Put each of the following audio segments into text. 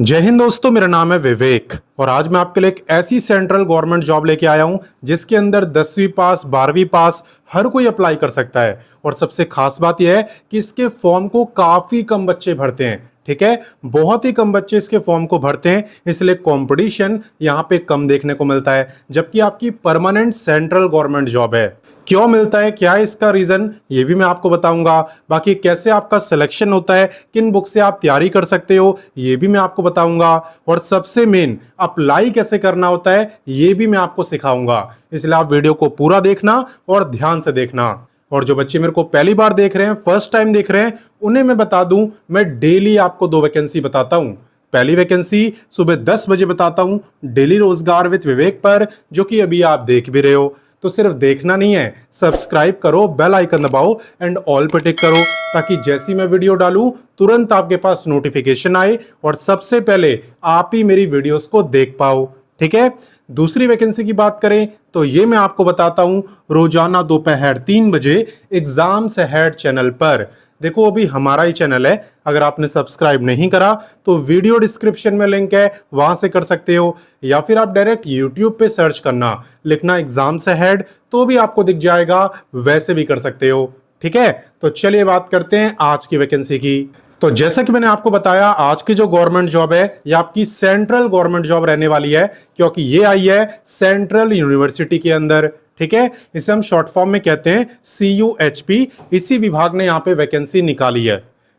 जय हिंद दोस्तों, मेरा नाम है विवेक और आज मैं आपके लिए एक ऐसी सेंट्रल गवर्नमेंट जॉब लेके आया हूं जिसके अंदर 10वीं पास 12वीं पास हर कोई अप्लाई कर सकता है। और सबसे खास बात यह है कि इसके फॉर्म को काफी कम बच्चे भरते हैं। ठीक है, बहुत ही कम बच्चे इसके फॉर्म को भरते हैं, इसलिए कंपटीशन यहाँ पे कम देखने को मिलता है। जबकि आपकी परमानेंट सेंट्रल गवर्नमेंट जॉब है। क्यों मिलता है, क्या है इसका रीजन, ये भी मैं आपको बताऊंगा। बाकी कैसे आपका सिलेक्शन होता है, किन बुक से आप तैयारी कर सकते हो, ये भी मैं आपको बताऊंगा। और सबसे मेन, अप्लाई कैसे करना होता है, ये भी मैं आपको सिखाऊंगा। इसलिए आप वीडियो को पूरा देखना और ध्यान से देखना। और जो बच्चे मेरे को पहली बार देख रहे हैं, फर्स्ट टाइम देख रहे हैं, उन्हें मैं बता दूं, मैं डेली आपको 2 वैकेंसी बताता हूं। पहली वैकेंसी सुबह 10 बजे बताता हूं, डेली रोजगार विद विवेक पर, जो कि अभी आप देख भी रहे हो। तो सिर्फ देखना नहीं है, सब्सक्राइब करो, बेल आइकन दबाओ एंड ऑल पे टिक करो, ताकि जैसी मैं वीडियो डालूं तुरंत आपके पास नोटिफिकेशन आए और सबसे पहले आप ही मेरी वीडियोस को देख पाओ। ठीक है, दूसरी वैकेंसी की बात करें तो ये मैं आपको बताता हूं, रोजाना दोपहर 3 बजे एग्जाम्स अहेड चैनल पर। देखो, अभी हमारा ही चैनल है, अगर आपने सब्सक्राइब नहीं करा तो वीडियो डिस्क्रिप्शन में लिंक है, वहां से कर सकते हो। या फिर आप डायरेक्ट यूट्यूब पे सर्च करना, लिखना एग्जाम्स अहेड, तो भी आपको दिख जाएगा, वैसे भी कर सकते हो। ठीक है, तो चलिए बात करते हैं आज की वैकेंसी की। तो जैसा कि मैंने आपको बताया, आज की जो गवर्नमेंट जॉब है ये आपकी सेंट्रल गवर्नमेंट जॉब रहने वाली है, क्योंकि ये आई है सेंट्रल यूनिवर्सिटी के अंदर। ठीक है, इसे हम शॉर्ट फॉर्म में कहते हैं CUHP। इसी विभाग ने यहाँ पे वैकेंसी निकाली है।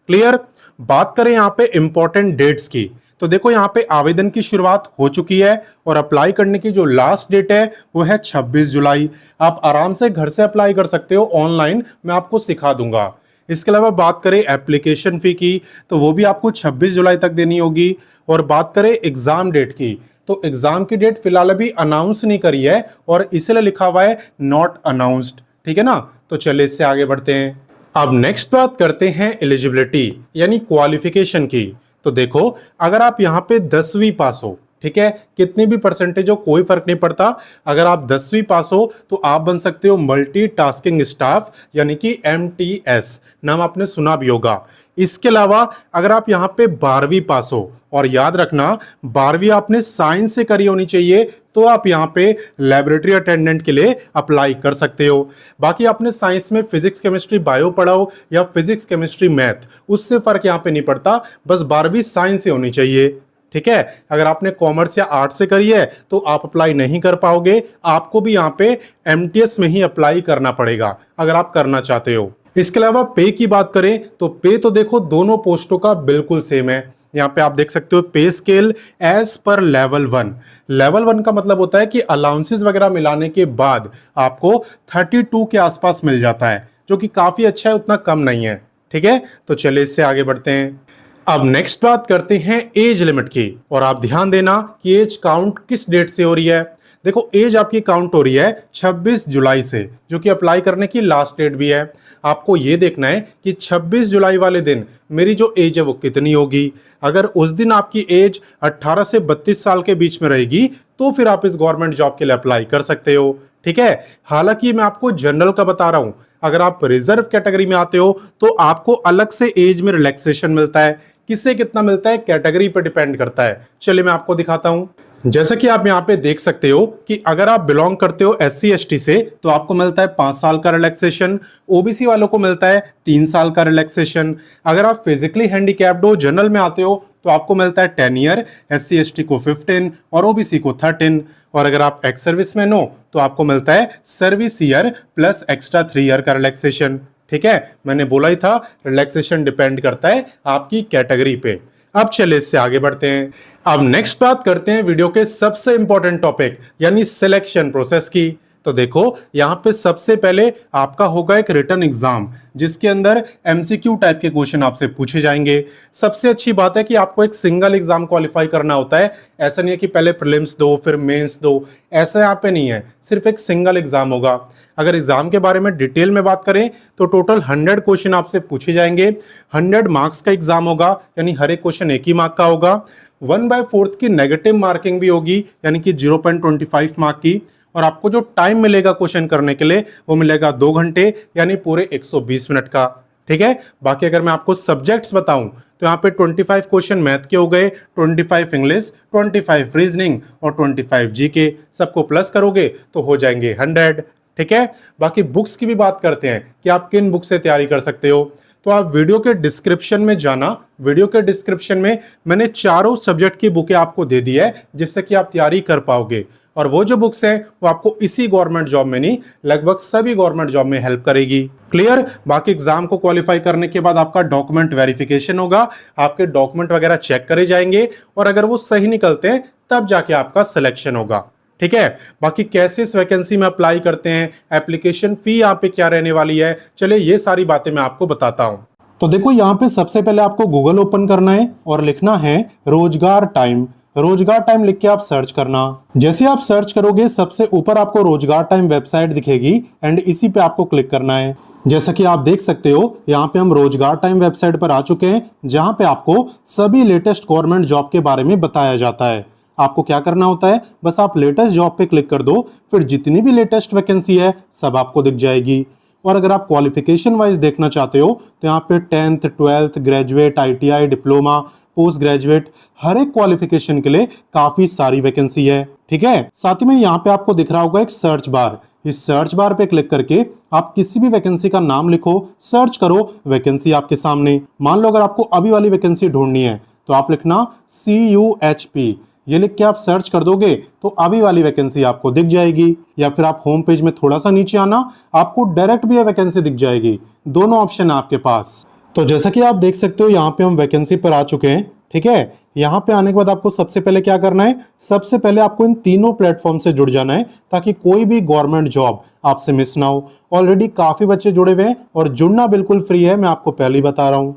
क्लियर। बात करें यहाँ पे इंपॉर्टेंट डेट्स की, तो देखो यहाँ पे आवेदन की शुरुआत हो चुकी है और अप्लाई करने की जो लास्ट डेट है वो है 26 जुलाई। आप आराम से घर से अप्लाई कर सकते हो ऑनलाइन, मैं आपको सिखा दूंगा। इसके अलावा बात करें एप्लीकेशन फी की, तो वो भी आपको 26 जुलाई तक देनी होगी। और बात करें एग्जाम डेट की, तो एग्जाम की डेट फिलहाल अभी अनाउंस नहीं करी है और इसलिए लिखा हुआ है नॉट अनाउंस्ड। ठीक है ना, तो चलिए इससे आगे बढ़ते हैं। अब नेक्स्ट बात करते हैं एलिजिबिलिटी यानी क्वालिफिकेशन की। तो देखो, अगर आप यहाँ पे 10वीं पास हो, ठीक है, कितनी भी परसेंटेज हो कोई फर्क नहीं पड़ता, अगर आप 10वीं पास हो तो आप बन सकते हो मल्टीटास्किंग स्टाफ यानी कि MTS, नाम आपने सुना भी होगा। इसके अलावा अगर आप यहाँ पे 12वीं पास हो, और याद रखना 12वीं आपने साइंस से करी होनी चाहिए, तो आप यहाँ पे लेबोरेटरी अटेंडेंट के लिए अप्लाई कर सकते हो। बाकी आपने साइंस में फिजिक्स केमिस्ट्री बायो पढ़ा हो या फिजिक्स केमिस्ट्री मैथ, उससे फर्क यहाँ पे नहीं पड़ता, बस 12वीं साइंस से होनी चाहिए। ठीक है, अगर आपने कॉमर्स या आर्ट्स से करी है तो आप अप्लाई नहीं कर पाओगे, आपको भी यहाँ पे MTS में ही अप्लाई करना पड़ेगा अगर आप करना चाहते हो। इसके अलावा पे की बात करें तो पे तो देखो दोनों पोस्टों का बिल्कुल सेम है। यहाँ पे आप देख सकते हो pay scale as per level 1। Level 1 का मतलब होता है कि अलाउंसेस वगैरह मिलाने के बाद आपको 32 के आसपास मिल जाता है, जो कि काफी अच्छा है, उतना कम नहीं है। ठीक है, तो चलिए इससे आगे बढ़ते हैं। अब नेक्स्ट बात करते हैं एज लिमिट की, और आप ध्यान देना कि एज काउंट किस डेट से हो रही है। देखो, एज आपकी काउंट हो रही है 26 जुलाई से, जो कि अप्लाई करने की लास्ट डेट भी है। आपको ये देखना है कि 26 जुलाई वाले दिन मेरी जो एज है वो कितनी होगी। अगर उस दिन आपकी एज 18 से 32 साल के बीच में रहेगी तो फिर आप इस गवर्नमेंट जॉब के लिए अप्लाई कर सकते हो। ठीक है, हालांकि मैं आपको जनरल का बता रहा हूं, अगर आप रिजर्व कैटेगरी में आते हो तो आपको अलग से एज में रिलैक्सेशन मिलता है। किससे कितना मिलता है कैटेगरी पर डिपेंड करता है। चलिए मैं आपको दिखाता हूं। जैसा कि आप यहाँ पे देख सकते हो कि अगर आप बिलोंग करते हो SC ST से तो आपको मिलता है 5 साल का रिलैक्सेशन, OBC वालों को मिलता है 3 साल का रिलैक्सेशन। अगर आप फिजिकली हैंडीकैप्ड हो, जनरल में आते हो, तो आपको मिलता है 10 ईयर, SC ST को 15 और OBC को 13। और अगर आप एक्स सर्विसमैन हो तो आपको मिलता है service year plus extra 3 year का रिलैक्सेशन। ठीक है, मैंने बोला ही था रिलैक्सेशन डिपेंड करता है आपकी कैटेगरी पे। अब चलिए इससे आगे बढ़ते हैं। अब नेक्स्ट बात करते हैं वीडियो के सबसे इंपॉर्टेंट टॉपिक यानी सिलेक्शन प्रोसेस की। तो देखो, यहां पे सबसे पहले आपका होगा एक रिटन एग्जाम, जिसके अंदर MCQ टाइप के क्वेश्चन आपसे पूछे जाएंगे। सबसे अच्छी बात है कि आपको एक सिंगल एग्जाम क्वालिफाई करना होता है। ऐसा नहीं है कि पहले प्रीलिम्स दो फिर मेंस दो, ऐसा यहाँ पे नहीं है, सिर्फ एक सिंगल एग्जाम होगा। अगर एग्जाम के बारे में डिटेल में बात करें तो टोटल 100 क्वेश्चन आपसे पूछे जाएंगे। 100 मार्क्स का एग्जाम होगा, यानी हर एक क्वेश्चन 1 ही मार्क का होगा। 1/4 की नेगेटिव मार्किंग भी होगी, यानी कि 0.25 मार्क की। और आपको जो टाइम मिलेगा क्वेश्चन करने के लिए वो मिलेगा 2 घंटे, यानी पूरे 120 मिनट का। ठीक है। बाकी अगर मैं आपको सब्जेक्ट्स बताऊं तो यहाँ पे 25 क्वेश्चन मैथ के हो गए, 25 इंग्लिश, 25 रीजनिंग और 25 जीके, सबको प्लस करोगे तो हो जाएंगे 100। ठीक है। बाकी बुक्स की भी बात करते हैं कि आप किन बुक से तैयारी कर सकते हो। तो आप वीडियो के डिस्क्रिप्शन में जाना, वीडियो के डिस्क्रिप्शन में मैंने चारों सब्जेक्ट की बुकें आपको दे दी है जिससे कि आप तैयारी कर पाओगे। और वो जो बुक्स हैं वो आपको इसी गवर्नमेंट जॉब में नहीं, लगभग सभी गवर्नमेंट जॉब में हेल्प करेगी। क्लियर। बाकी एग्जाम को क्वालिफाई करने के बाद आपका डॉक्यूमेंट वेरिफिकेशन होगा, आपके डॉक्यूमेंट वगैरह चेक करे जाएंगे और अगर वो सही निकलते हैं तब जाके आपका सिलेक्शन होगा। ठीक है। बाकी कैसे इस वैकेंसी में अप्लाई करते हैं, एप्लीकेशन फी यहाँ पे क्या रहने वाली है, चलिए ये सारी बातें मैं आपको बताता हूं। तो देखो यहाँ पे सबसे पहले आपको गूगल ओपन करना है और लिखना है रोजगार टाइम। रोजगार टाइम लिख के आप सर्च करना। जैसे आप सर्च करोगे सबसे ऊपर आपको रोजगार टाइम वेबसाइट दिखेगी एंड इसी पे आपको क्लिक करना है। जैसा कि आप देख सकते हो यहाँ पे हम रोजगार टाइम वेबसाइट पर आ चुके हैं जहां पे आपको सभी लेटेस्ट गवर्नमेंट जॉब के बारे में बताया जाता है। आपको क्या करना होता है, बस आप लेटेस्ट जॉब पे क्लिक कर दो, फिर जितनी भी लेटेस्ट वैकेंसी है सब आपको दिख जाएगी। और अगर आप क्वालिफिकेशन वाइज देखना चाहते हो तो यहाँ पे 10th 12th graduate, ITI, diploma, post graduate, हर एक क्वालिफिकेशन के लिए काफी सारी वैकेंसी है। ठीक है। साथ ही में यहाँ पे आपको दिख रहा होगा एक सर्च बार। इस सर्च बार पे क्लिक करके आप किसी भी वैकेंसी का नाम लिखो, सर्च करो, वैकेंसी आपके सामने। मान लो अगर आपको अभी वाली वैकेंसी ढूंढनी है तो आप लिखना CUHP, ये लिख के आप सर्च कर दोगे तो अभी वाली वैकेंसी आपको दिख जाएगी। या फिर आप होम पेज में थोड़ा सा नीचे आना, आपको डायरेक्ट भी वैकेंसी दिख जाएगी। दोनों ऑप्शन है आपके पास। तो जैसा कि आप देख सकते हो यहाँ पे हम वैकेंसी पर आ चुके हैं। ठीक है। यहाँ पे आने के बाद आपको सबसे पहले क्या करना है, सबसे पहले आपको इन तीनों प्लेटफॉर्म से जुड़ जाना है ताकि कोई भी गवर्नमेंट जॉब आपसे मिस ना हो। ऑलरेडी काफी बच्चे जुड़े हुए हैं और जुड़ना बिल्कुल फ्री है, मैं आपको पहले ही बता रहा हूँ।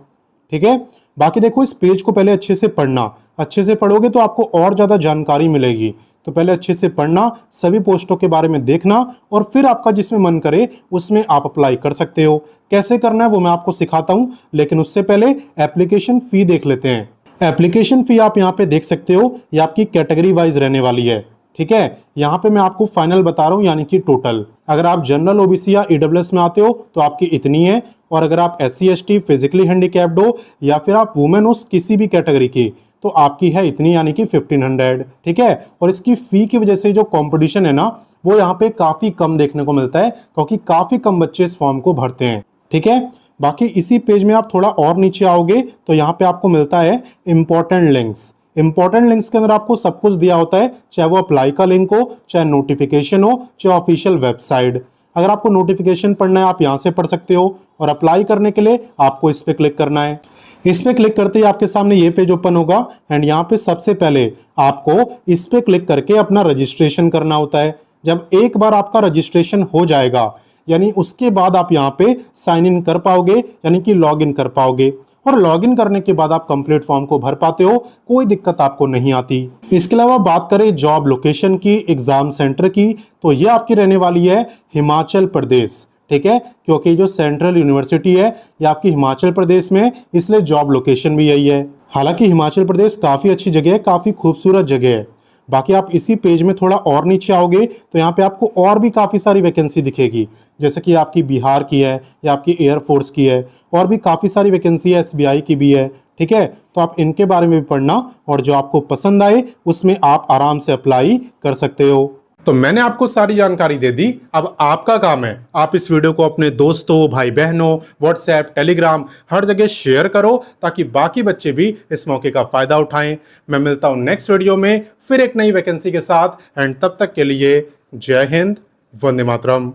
ठीक है। बाकी देखो इस पेज को पहले अच्छे से पढ़ना, अच्छे से पढ़ोगे तो आपको और ज्यादा जानकारी मिलेगी। तो पहले अच्छे से पढ़ना, सभी पोस्टों के बारे में देखना और फिर आपका जिसमें मन करे उसमें आप अप्लाई कर सकते हो। कैसे करना है वो मैं आपको सिखाता हूं, लेकिन उससे पहले एप्लीकेशन फी देख लेते हैं। एप्लीकेशन फी आप यहाँ पे देख सकते हो, ये आपकी कैटेगरी वाइज रहने वाली है। ठीक है। यहाँ पे मैं आपको फाइनल बता रहा हूँ, यानी कि टोटल। अगर आप जनरल, OBC या EWS में आते हो तो आपकी इतनी है, और अगर आप SC ST, फिजिकली हैंडीकैप्ड हो या फिर आप वुमेन हो किसी भी कैटेगरी की तो आपकी है इतनी, यानी कि 1500। ठीक है। और इसकी फी की वजह से जो कंपटीशन है ना वो यहाँ पे काफी कम देखने को मिलता है क्योंकि काफी कम बच्चे इस फॉर्म को भरते हैं। ठीक है। बाकी इसी पेज में आप थोड़ा और नीचे आओगे तो यहाँ पे आपको मिलता है इंपॉर्टेंट लिंक्स। इंपॉर्टेंट लिंक्स के अंदर आपको सब कुछ दिया होता है, चाहे वो अप्लाई का लिंक हो, चाहे नोटिफिकेशन हो, चाहे ऑफिशियल वेबसाइट। अगर आपको नोटिफिकेशन पढ़ना है आप यहाँ से पढ़ सकते हो और अप्लाई करने के लिए आपको इस पे क्लिक करना है। इस पे क्लिक करते ही आपके सामने ये पेज ओपन होगा एंड यहाँ पे सबसे पहले आपको इस पे क्लिक करके अपना रजिस्ट्रेशन करना होता है। जब एक बार आपका रजिस्ट्रेशन हो जाएगा यानी उसके बाद आप यहाँ पे साइन इन कर पाओगे, यानी कि लॉग इन कर पाओगे। और लॉग इन करने के बाद आप कंप्लीट फॉर्म को भर पाते हो, कोई दिक्कत आपको नहीं आती। इसके अलावा बात करें जॉब लोकेशन की, एग्जाम सेंटर की, तो ये आपकी रहने वाली है हिमाचल प्रदेश। ठीक है। क्योंकि जो सेंट्रल यूनिवर्सिटी है ये आपकी हिमाचल प्रदेश में है, इसलिए जॉब लोकेशन भी यही है। हालांकि हिमाचल प्रदेश काफी अच्छी जगह है, काफी खूबसूरत जगह है। बाकी आप इसी पेज में थोड़ा और नीचे आओगे तो यहाँ पे आपको और भी काफी सारी वैकेंसी दिखेगी, जैसे कि आपकी बिहार की है या आपकी एयरफोर्स की है, और भी काफी सारी वैकेंसी है, SBI की भी है। ठीक है। तो आप इनके बारे में भी पढ़ना और जो आपको पसंद आए उसमें आप आराम से अप्लाई कर सकते हो। तो मैंने आपको सारी जानकारी दे दी, अब आपका काम है आप इस वीडियो को अपने दोस्तों, भाई बहनों, व्हाट्सएप, टेलीग्राम हर जगह शेयर करो ताकि बाकी बच्चे भी इस मौके का फायदा उठाएं। मैं मिलता हूं नेक्स्ट वीडियो में फिर एक नई वैकेंसी के साथ, एंड तब तक के लिए जय हिंद, वंदे मातरम।